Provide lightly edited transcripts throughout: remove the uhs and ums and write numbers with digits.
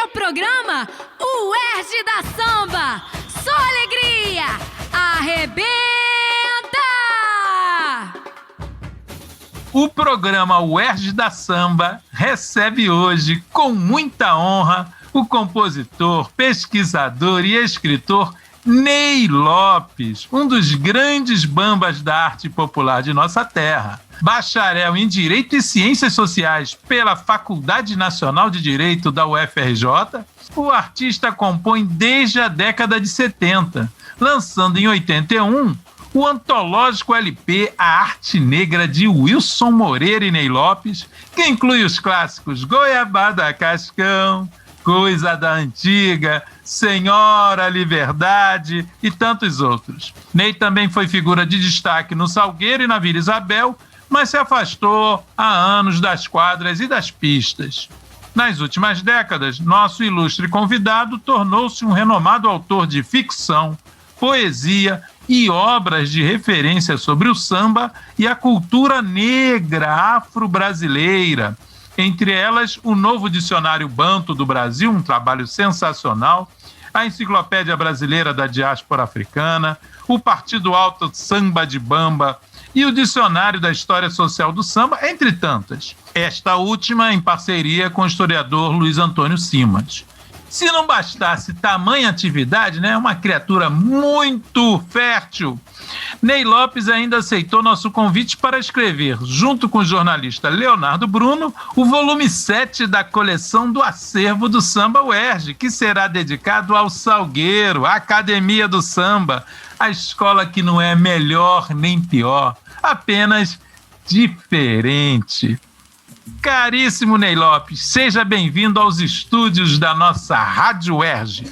é o programa UERJ da Samba. Só alegria! Arrebenta! O programa UERJ da Samba recebe hoje, com muita honra, o compositor, pesquisador e escritor Ney Lopes, um dos grandes bambas da arte popular de nossa terra. Bacharel em Direito e Ciências Sociais pela Faculdade Nacional de Direito da UFRJ, o artista compõe desde a década de 70, lançando em 81 o antológico LP A Arte Negra de Wilson Moreira e Ney Lopes, que inclui os clássicos Goiabada Cascão, Coisa da Antiga, Senhora Liberdade e tantos outros. Ney também foi figura de destaque no Salgueiro e na Vila Isabel, mas se afastou há anos das quadras e das pistas. Nas últimas décadas, nosso ilustre convidado tornou-se um renomado autor de ficção, poesia e obras de referência sobre o samba e a cultura negra afro-brasileira. Entre elas, o Novo Dicionário Banto do Brasil, um trabalho sensacional, a Enciclopédia Brasileira da Diáspora Africana, o Partido Alto Samba de Bamba e o Dicionário da História Social do Samba, entre tantas. Esta última em parceria com o historiador Luiz Antônio Simas. Se não bastasse tamanha atividade, né, uma criatura muito fértil, Ney Lopes ainda aceitou nosso convite para escrever, junto com o jornalista Leonardo Bruno, o volume 7 da coleção do acervo do Samba UERJ, que será dedicado ao Salgueiro, à Academia do Samba, a escola que não é melhor nem pior, apenas diferente. Caríssimo Ney Lopes, seja bem-vindo aos estúdios da nossa Rádio UERJ.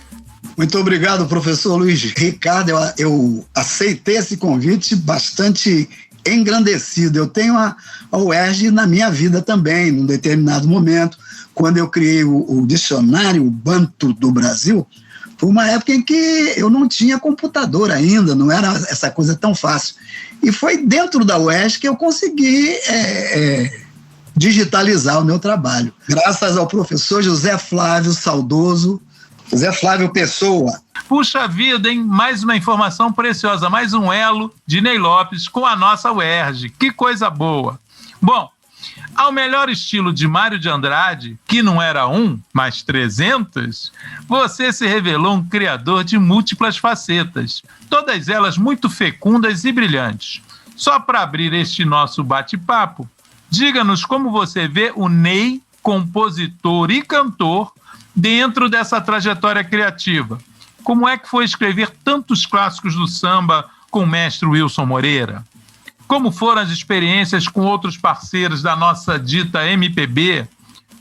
Muito obrigado, professor Luiz Ricardo. Eu aceitei esse convite bastante engrandecido. Eu tenho a UERJ na minha vida também, num determinado momento, quando eu criei o Dicionário Banto do Brasil. Foi uma época em que eu não tinha computador ainda, não era essa coisa tão fácil. E foi dentro da UERJ que eu consegui digitalizar o meu trabalho. Graças ao professor José Flávio Saudoso, José Flávio Pessoa. Puxa vida, hein? Mais uma informação preciosa, mais um elo de Ney Lopes com a nossa UERJ. Que coisa boa! Bom, ao melhor estilo de Mário de Andrade, que não era um, mas 300, você se revelou um criador de múltiplas facetas, todas elas muito fecundas e brilhantes. Só para abrir este nosso bate-papo, diga-nos como você vê o Ney, compositor e cantor, dentro dessa trajetória criativa. Como é que foi escrever tantos clássicos do samba com o mestre Wilson Moreira? Como foram as experiências com outros parceiros da nossa dita MPB,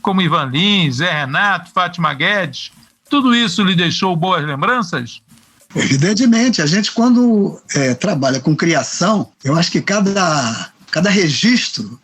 como Ivan Lins, Zé Renato, Fátima Guedes? Tudo isso lhe deixou boas lembranças? Evidentemente, a gente quando trabalha com criação, eu acho que cada registro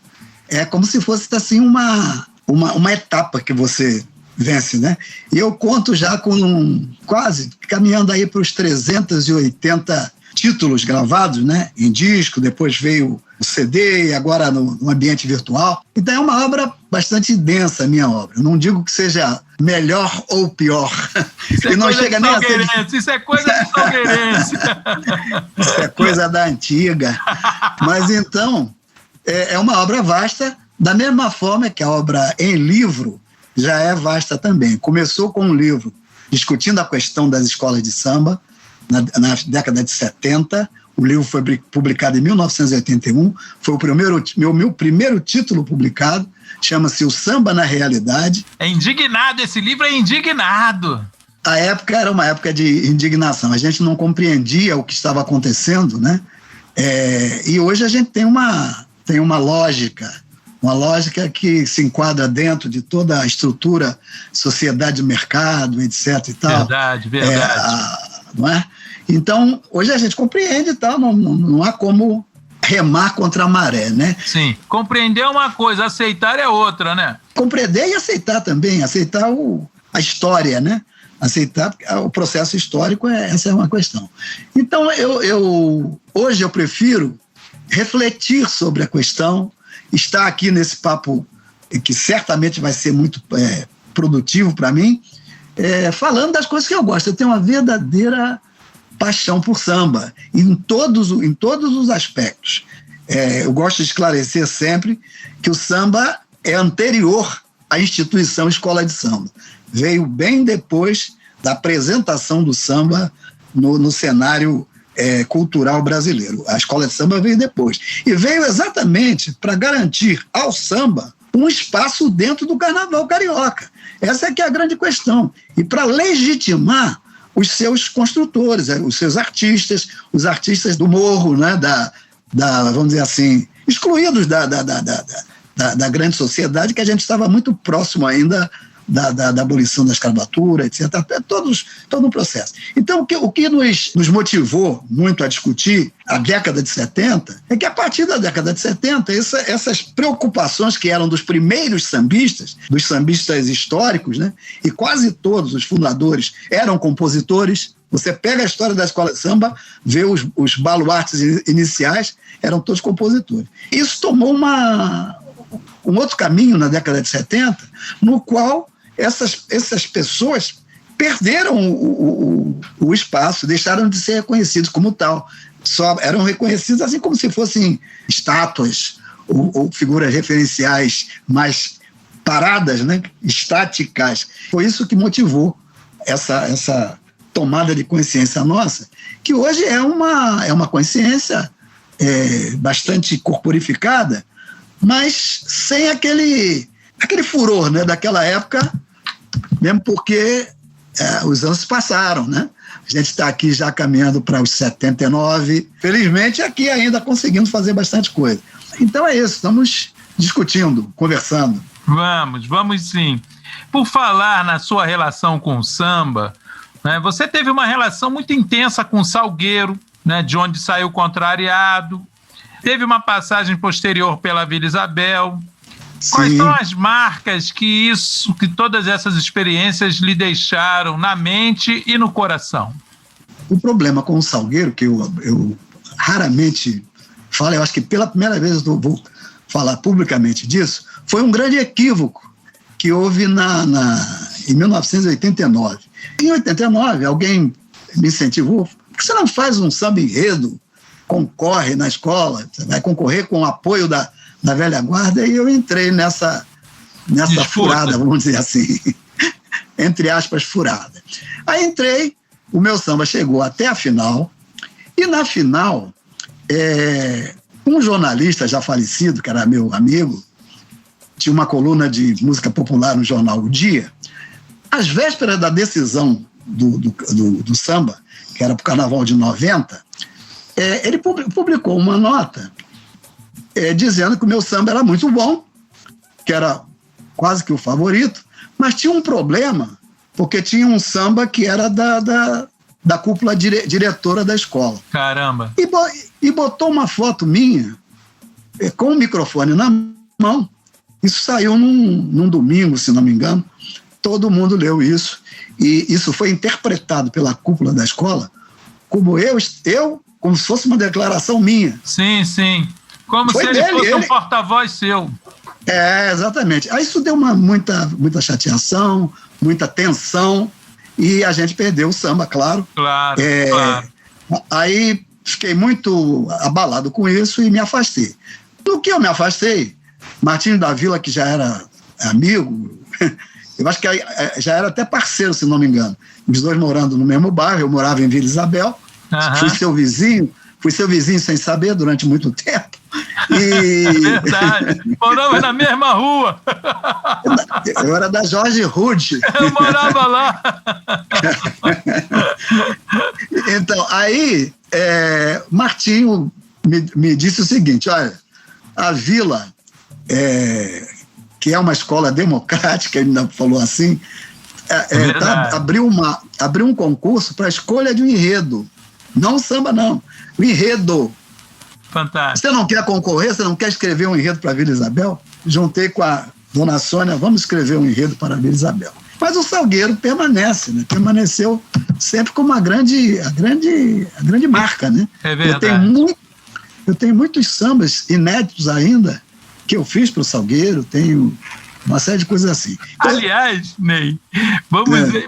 é como se fosse assim uma etapa que você vence, né? E eu conto já com quase caminhando aí para os 380 títulos gravados, né? Em disco, depois veio o CD e agora no ambiente virtual. Então é uma obra bastante densa, a minha obra. Eu não digo que seja melhor ou pior. Isso é, não coisa chega de salgueirense, isso é coisa de salgueirense. Isso é coisa da antiga. Mas então, é uma obra vasta, da mesma forma que a obra em livro já é vasta também. Começou com um livro discutindo a questão das escolas de samba, na década de 70. O livro foi publicado em 1981, foi meu primeiro título publicado, chama-se O Samba na Realidade. É indignado, esse livro é indignado. A época era uma época de indignação, a gente não compreendia o que estava acontecendo, né? E hoje a gente tem uma lógica que se enquadra dentro de toda a estrutura, sociedade, mercado, etc. E tal. Verdade. Não é? Então, hoje a gente compreende e tal, não há como remar contra a maré, né? Sim, compreender é uma coisa, aceitar é outra, né? Compreender e aceitar também, aceitar a história, né? Aceitar o processo histórico, essa é uma questão. Então, hoje eu prefiro refletir sobre a questão, estar aqui nesse papo que certamente vai ser muito produtivo para mim, falando das coisas que eu gosto. Eu tenho uma verdadeira paixão por samba, em todos os aspectos. Eu gosto de esclarecer sempre que o samba é anterior à instituição Escola de Samba. Veio bem depois da apresentação do samba no cenário cultural brasileiro. A Escola de Samba veio depois. E veio exatamente para garantir ao samba um espaço dentro do carnaval carioca. Essa é que é a grande questão. E para legitimar os seus construtores, os seus artistas, os artistas do morro, né, vamos dizer assim, excluídos da grande sociedade, que a gente estava muito próximo ainda da abolição da escravatura, etc. Todo um processo. Então, o que nos motivou muito a discutir a década de 70 é que, a partir da década de 70, essas preocupações que eram dos primeiros sambistas, dos sambistas históricos, né, e quase todos os fundadores eram compositores. Você pega a história da escola de samba, vê os baluartes iniciais, eram todos compositores. Isso tomou um outro caminho na década de 70, no qual essas pessoas perderam o espaço, deixaram de ser reconhecidos como tal. Só eram reconhecidos assim como se fossem estátuas ou figuras referenciais mais paradas, né, estáticas. Foi isso que motivou essa tomada de consciência nossa, que hoje é uma consciência bastante corporificada, mas sem aquele furor, né, daquela época, mesmo porque os anos se passaram, né? A gente está aqui já caminhando para os 79, felizmente aqui ainda conseguindo fazer bastante coisa. Então é isso, estamos discutindo, conversando. Vamos sim. Por falar na sua relação com o samba, né, você teve uma relação muito intensa com o Salgueiro, né, de onde saiu Contrariado, teve uma passagem posterior pela Vila Isabel. Quais Sim. são as marcas que todas essas experiências lhe deixaram na mente e no coração? O problema com o Salgueiro, que eu raramente falo, eu acho que pela primeira vez eu vou falar publicamente disso, foi um grande equívoco que houve em 1989. Em 89, alguém me incentivou: por que você não faz um samba enredo, concorre na escola, você vai concorrer com o apoio da velha guarda? E eu entrei nessa furada, vamos dizer assim, entre aspas, furada. Aí entrei, o meu samba chegou até a final, e na final, um jornalista já falecido, que era meu amigo, tinha uma coluna de música popular no jornal O Dia. Às vésperas da decisão do samba, que era para o Carnaval de 90, ele publicou uma nota dizendo que o meu samba era muito bom, que era quase que o favorito, mas tinha um problema, porque tinha um samba que era da cúpula diretora da escola. Caramba! E botou uma foto minha com o microfone na mão. Isso saiu num domingo, se não me engano. Todo mundo leu isso, e isso foi interpretado pela cúpula da escola como como se fosse uma declaração minha. Sim, sim. Como Foi se ele fosse um ele. porta-voz seu. Exatamente. Aí isso deu muita chateação, muita tensão, e a gente perdeu o samba, claro. Claro, claro. Aí fiquei muito abalado com isso e me afastei. Do que eu me afastei, Martinho da Vila, que já era amigo, eu acho que já era até parceiro, se não me engano. Os dois morando no mesmo bairro, eu morava em Vila Isabel, fui seu vizinho sem saber durante muito tempo. Verdade, morava na mesma rua. Eu era da Jorge Rude. Eu morava lá. Então, aí, Martinho me disse o seguinte: olha, a Vila, que é uma escola democrática, ele ainda falou assim, abriu um concurso para a escolha de um enredo. Não samba, não. O enredo. Fantástico. Você não quer concorrer? Você não quer escrever um enredo para a Vila Isabel? Juntei com a dona Sônia, vamos escrever um enredo para a Vila Isabel. Mas o Salgueiro permanece, né? Permaneceu sempre como a grande marca, né? É verdade. Eu tenho muitos sambas inéditos ainda que eu fiz para o Salgueiro. Tenho uma série de coisas assim. Então, aliás, Ney,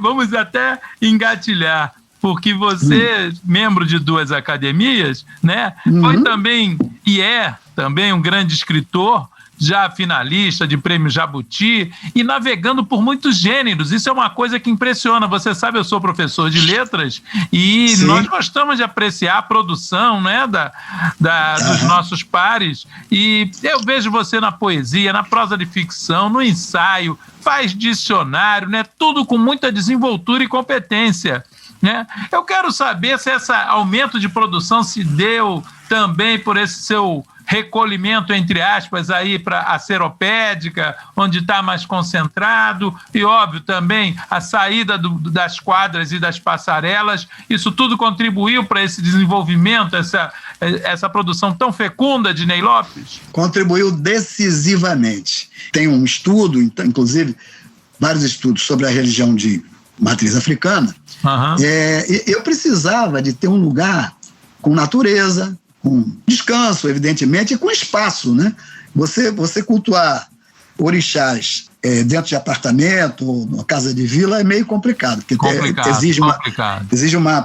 vamos até engatilhar, porque você, membro de 2 academias, né, foi também, e é também um grande escritor, já finalista de Prêmio Jabuti e navegando por muitos gêneros. Isso é uma coisa que impressiona. Você sabe, eu sou professor de letras e nós gostamos de apreciar a produção, né, dos nossos pares. E eu vejo você na poesia, na prosa de ficção, no ensaio, faz dicionário, né, tudo com muita desenvoltura e competência, né? Eu quero saber se esse aumento de produção se deu também por esse seu recolhimento, entre aspas, aí para a Seropédica, onde está mais concentrado, e, óbvio, também a saída das quadras e das passarelas. Isso tudo contribuiu para esse desenvolvimento, essa produção tão fecunda de Ney Lopes? Contribuiu decisivamente. Tem um estudo, inclusive, vários estudos sobre a religião de matriz africana. Eu precisava de ter um lugar com natureza, com descanso, evidentemente, e com espaço, né? Você cultuar orixás dentro de apartamento ou numa casa de vila é meio complicado, porque exige uma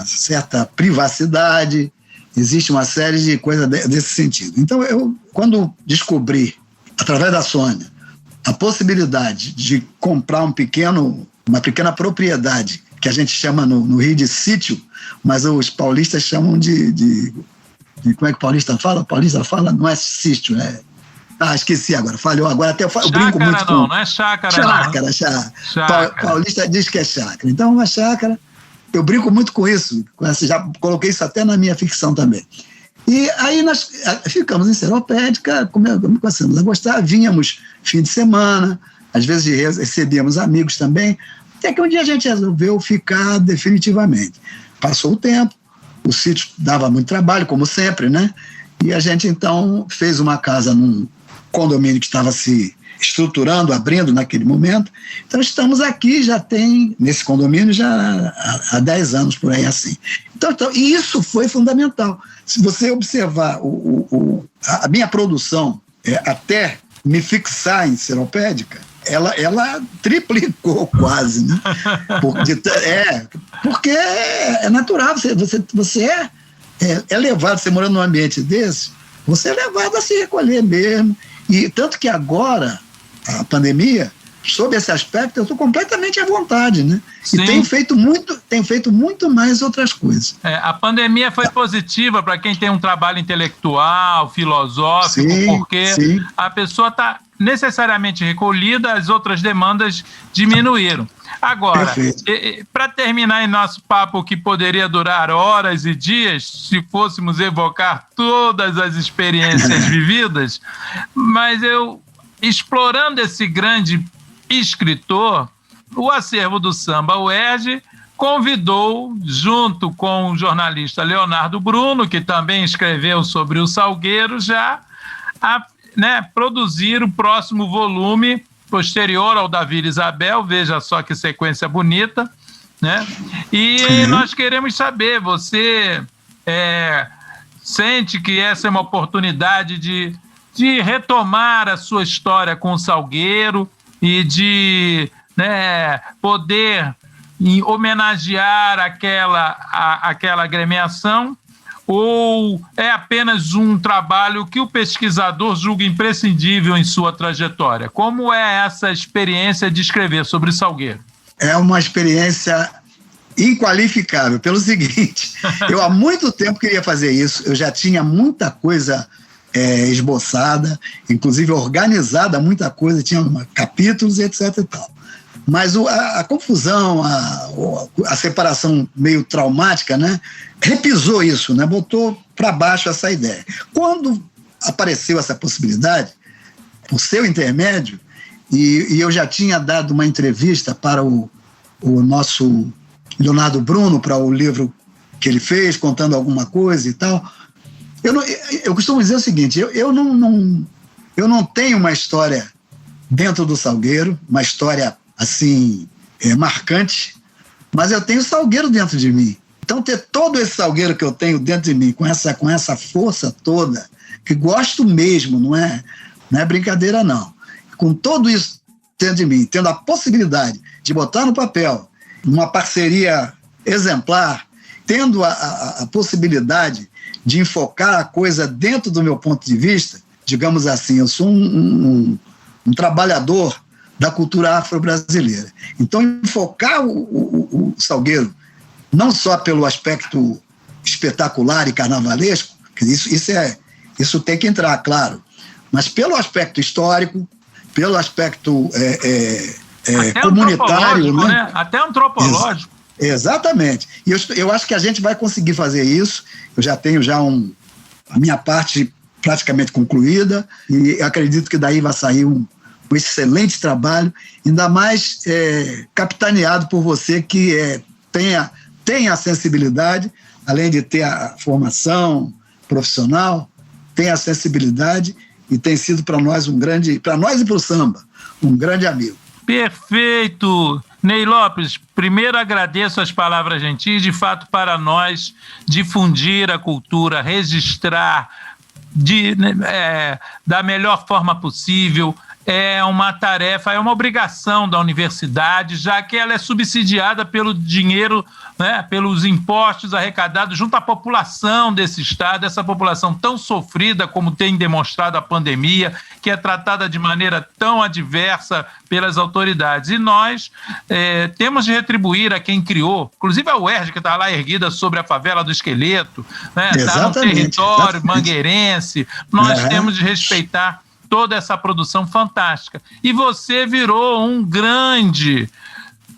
certa privacidade, existe uma série de coisas desse sentido. Então, eu, quando descobri, através da Sônia, a possibilidade de comprar uma pequena propriedade, que a gente chama no Rio de sítio, mas os paulistas chamam de como é que o paulista fala? O paulista fala, não é sítio, esqueci agora, falhou agora, até eu brinco muito com... Não é chácara. Chácara. Paulista diz que é chácara. Então, uma chácara, eu brinco muito com isso, já coloquei isso até na minha ficção também. E aí nós ficamos em Seropédica, começamos a gostar, vínhamos fim de semana, às vezes recebíamos amigos também, até que um dia a gente resolveu ficar definitivamente. Passou o tempo, o sítio dava muito trabalho, como sempre, né? E a gente, então, fez uma casa num condomínio que estava se estruturando, abrindo naquele momento. Então, estamos aqui, nesse condomínio, já há 10 anos, por aí assim. Então, e isso foi fundamental. Se você observar a minha produção, até me fixar em Seropédica, ela triplicou quase, né? Porque é natural, você é levado, você morando num ambiente desse, você é levado a se recolher mesmo. E tanto que agora, a pandemia, sob esse aspecto, eu estou completamente à vontade, né? Sim. E tenho feito muito mais outras coisas. A pandemia foi positiva para quem tem um trabalho intelectual, filosófico, porque a pessoa está necessariamente recolhida, as outras demandas diminuíram. Agora, para terminar em nosso papo, que poderia durar horas e dias, se fôssemos evocar todas as experiências vividas, mas explorando esse grande escritor, o Acervo do Samba UERJ convidou, junto com o jornalista Leonardo Bruno, que também escreveu sobre o Salgueiro, já a produzir o próximo volume, posterior ao da Vila Isabel. Veja só que sequência bonita, né? E nós queremos saber, você sente que essa é uma oportunidade de retomar a sua história com o Salgueiro e de poder homenagear aquela agremiação, ou é apenas um trabalho que o pesquisador julga imprescindível em sua trajetória? Como é essa experiência de escrever sobre Salgueiro? É uma experiência inqualificável, pelo seguinte, eu há muito tempo queria fazer isso, eu já tinha muita coisa esboçada, inclusive organizada, muita coisa, tinha capítulos e etc e tal. Mas a confusão, a separação meio traumática, né, repisou isso, né, botou para baixo essa ideia. Quando apareceu essa possibilidade, por seu intermédio, e eu já tinha dado uma entrevista para o nosso Leonardo Bruno, para o livro que ele fez, contando alguma coisa e tal, eu costumo dizer o seguinte, eu não tenho uma história dentro do Salgueiro, uma história assim, marcante, mas eu tenho Salgueiro dentro de mim. Então, ter todo esse Salgueiro que eu tenho dentro de mim, com essa força toda, que gosto mesmo, não é brincadeira, não. com tudo isso dentro de mim, tendo a possibilidade de botar no papel uma parceria exemplar, tendo a possibilidade de enfocar a coisa dentro do meu ponto de vista, digamos assim, eu sou um trabalhador da cultura afro-brasileira. Então, enfocar o Salgueiro, não só pelo aspecto espetacular e carnavalesco, que isso tem que entrar, claro, mas pelo aspecto histórico, pelo aspecto comunitário. Né? Até antropológico. Exatamente. E eu acho que a gente vai conseguir fazer isso. Eu já tenho a minha parte praticamente concluída e acredito que daí vai sair um excelente trabalho, ainda mais capitaneado por você que tem a sensibilidade, além de ter a formação profissional, tem a sensibilidade e tem sido para nós para nós e para o samba, um grande amigo. Perfeito! Ney Lopes, primeiro agradeço as palavras gentis, de fato para nós difundir a cultura, registrar da melhor forma possível, é uma tarefa, é uma obrigação da universidade, já que ela é subsidiada pelo dinheiro, né, pelos impostos arrecadados junto à população desse estado, essa população tão sofrida como tem demonstrado a pandemia, que é tratada de maneira tão adversa pelas autoridades. E nós temos de retribuir a quem criou, inclusive a UERJ, que está lá erguida sobre a favela do Esqueleto, né, está no território mangueirense, nós temos de respeitar toda essa produção fantástica. E você virou um grande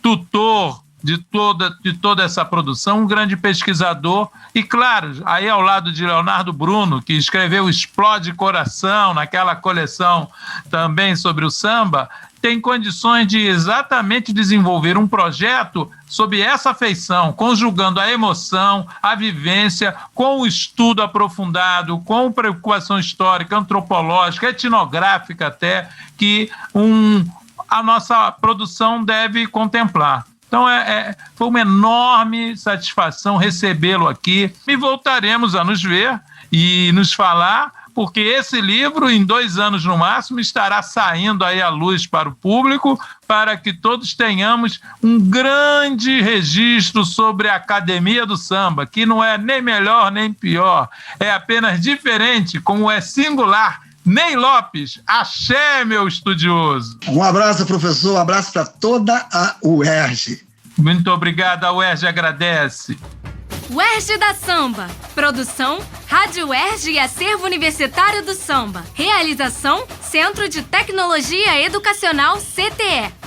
tutor de toda essa produção, um grande pesquisador. E, claro, aí ao lado de Leonardo Bruno, que escreveu Explode Coração, naquela coleção também sobre o samba, tem condições de exatamente desenvolver um projeto sob essa feição, conjugando a emoção, a vivência, com o estudo aprofundado, com preocupação histórica, antropológica, etnográfica até, que a nossa produção deve contemplar. Então, foi uma enorme satisfação recebê-lo aqui e voltaremos a nos ver e nos falar, porque esse livro, em 2 anos no máximo, estará saindo aí à luz para o público, para que todos tenhamos um grande registro sobre a Academia do Samba, que não é nem melhor nem pior, é apenas diferente, como é singular. Ney Lopes, axé, meu estudioso. Um abraço, professor, um abraço para toda a UERJ. Muito obrigado, a UERJ agradece. UERJ da Samba. Produção, Rádio UERJ e Acervo Universitário do Samba. Realização, Centro de Tecnologia Educacional CTE.